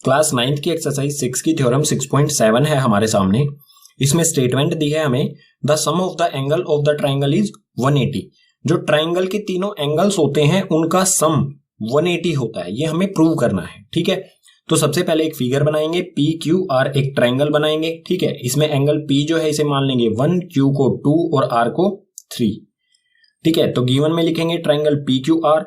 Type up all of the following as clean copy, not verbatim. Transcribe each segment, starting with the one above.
Class 9th की exercise 6 की theorem 6.7 है हमारे सामने। इसमें स्टेटमेंट दी है हमें the sum of the angle of the triangle is 180। जो ट्राइंगल के तीनों एंगल्स होते हैं उनका सम 180 होता है, ये हमें प्रूव करना है। ठीक है, तो सबसे पहले एक फिगर बनाएंगे, पी क्यू आर एक ट्राइंगल बनाएंगे। ठीक है, इसमें एंगल पी जो है इसे मान लेंगे 1, क्यू को 2 और आर को 3। ठीक है, तो गिवन में लिखेंगे ट्राइंगल पी क्यू आर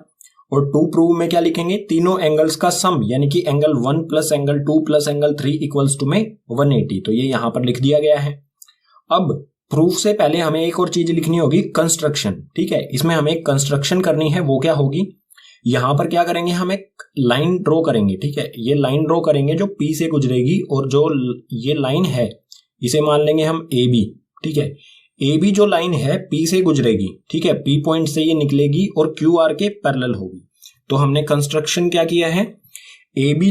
और टू प्रूव में क्या लिखेंगे, तीनों एंगल्स का सम यानी कि angle 1 plus angle 2 plus angle 3 equals to में 180। तो ये यहां पर लिख दिया गया है। अब प्रूफ से पहले हमें एक और चीज लिखनी होगी, कंस्ट्रक्शन। ठीक है, इसमें हमें कंस्ट्रक्शन करनी है, वो क्या होगी, यहां पर क्या करेंगे, हम एक लाइन ड्रॉ करेंगे। ठीक है, ये लाइन ड्रॉ करेंगे जो पी से गुजरेगी और जो ये लाइन है इसे मान लेंगे हम ए बी। ठीक है, ए बी जो लाइन है पी से गुजरेगी। ठीक है, पी पॉइंट से ये निकलेगी और क्यू आर के पैरेलल होगी। तो हमने कंस्ट्रक्शन क्या किया है, A B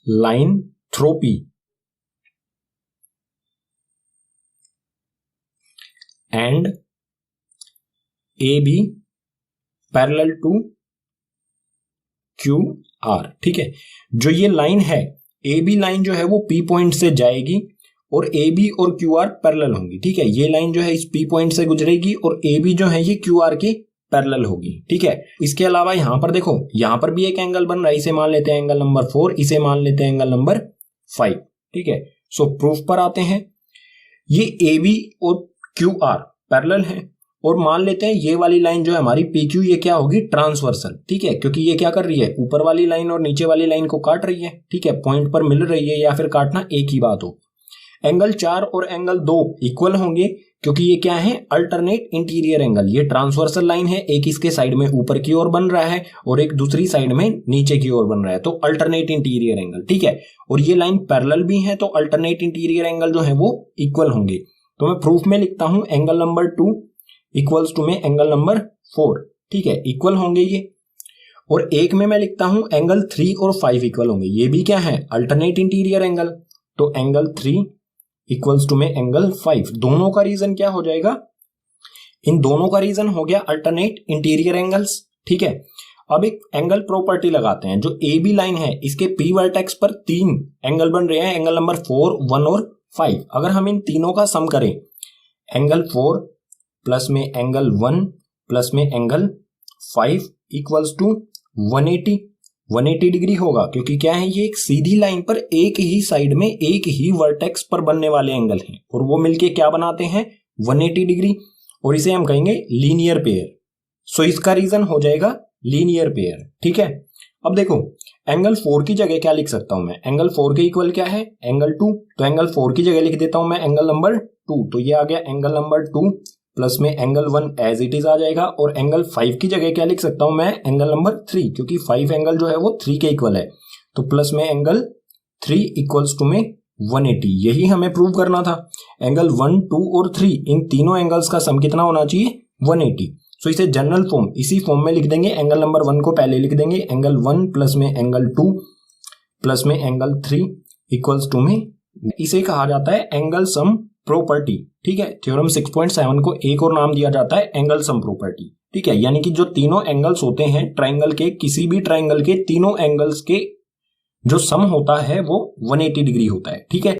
line through P and A B parallel to Q R. ठीक है, जो ये लाइन है ए बी लाइन जो है वो पी पॉइंट से जाएगी और ए बी और क्यू आर पैरेलल होंगी। ठीक है, ये लाइन जो है इस पी पॉइंट से गुजरेगी और ए बी जो है ये क्यू आर के पैरेलल होगी। ठीक है, इसके अलावा यहां पर देखो, यहां पर भी एक एंगल बन रहा है, इसे मान लेते हैं एंगल नंबर 4, इसे मान लेते हैं एंगल नंबर 5। ठीक है, सो प्रूफ पर आते हैं। ये ए बी और क्यू आर पैरेलल है और मान लेते हैं ये वाली लाइन जो है हमारी पी क्यू, ये क्या होगी, ट्रांसवर्सल। ठीक है, क्योंकि ये क्या कर रही है, ऊपर वाली लाइन और नीचे वाली लाइन को काट रही है। ठीक है, पॉइंट पर मिल रही है या फिर काटना एक ही बात हो। एंगल 4 और एंगल 2 इक्वल होंगे क्योंकि ये क्या है, अल्टरनेट इंटीरियर एंगल। ये ट्रांसवर्सल लाइन है, एक इसके साइड में ऊपर की ओर बन रहा है और एक दूसरी साइड में नीचे की ओर बन रहा है, तो अल्टरनेट इंटीरियर एंगल। ठीक है, और ये लाइन पैरेलल भी है तो अल्टरनेट इंटीरियर एंगल जो है वो इक्वल होंगे। तो मैं प्रूफ में लिखता हूं एंगल नंबर 2 इक्वल्स टू में एंगल नंबर 4। ठीक है, इक्वल होंगे ये। और एक में मैं लिखता हूं एंगल 3 और 5 इक्वल होंगे, ये भी क्या है, अल्टरनेट इंटीरियर एंगल। तो एंगल 3 इक्वल्स टू में एंगल 5। दोनों का रीजन क्या हो जाएगा, इन दोनों का रीजन हो गया अल्टरनेट इंटीरियर एंगल्स। ठीक है, अब एक एंगल प्रॉपर्टी लगाते हैं। जो ए बी लाइन है इसके पी वर्टेक्स पर 3 एंगल बन रहे हैं, एंगल नंबर 4, 1 और 5। अगर हम इन तीनों का सम करें, एंगल 4 प्लस में एंगल 1 प्लस में एंगल 5 इक्वल्स टू 180 डिग्री होगा, क्योंकि क्या है, ये एक सीधी लाइन पर एक ही साइड में एक ही वर्टेक्स पर बनने वाले एंगल हैं और वो मिलके क्या बनाते हैं, 180 डिग्री। और इसे हम कहेंगे लीनियर पेयर। सो इसका रीजन हो जाएगा लीनियर पेयर। ठीक है, अब देखो एंगल 4 की जगह क्या लिख सकता हूं मैं, एंगल 4 के इक्वल क्या है, एंगल 2। तो एंगल 4 की जगह लिख देता हूं मैं एंगल नंबर 2। तो ये आ गया एंगल नंबर 2 प्लस में एंगल 1 एज इट इज आ जाएगा। और एंगल 5 की जगह क्या लिख सकता हूं मैं, एंगल नंबर 3, क्योंकि 5 एंगल जो है वो 3 के इक्वल है। तो प्लस में एंगल 3 इक्वल्स टू में 180। यही हमें प्रूव करना था। एंगल 1, 2 और 3 इन तीनों एंगल्स का सम कितना होना चाहिए, 180। सो इसे जनरल फॉर्म इसी फॉर्म में लिख देंगे। एंगल नंबर 1 को पहले लिख देंगे, एंगल 1 प्लस में एंगल 2 प्लस में एंगल 3 इक्वल्स टू में, इसे कहा जाता है एंगल सम प्रॉपर्टी। ठीक है, थ्योरम 6.7 को एक और नाम दिया जाता है एंगल सम प्रॉपर्टी। ठीक है, यानी कि जो तीनों एंगल्स होते हैं ट्राइंगल के, किसी भी ट्राइंगल के तीनों एंगल्स के जो सम होता है वो 180 डिग्री होता है। ठीक है।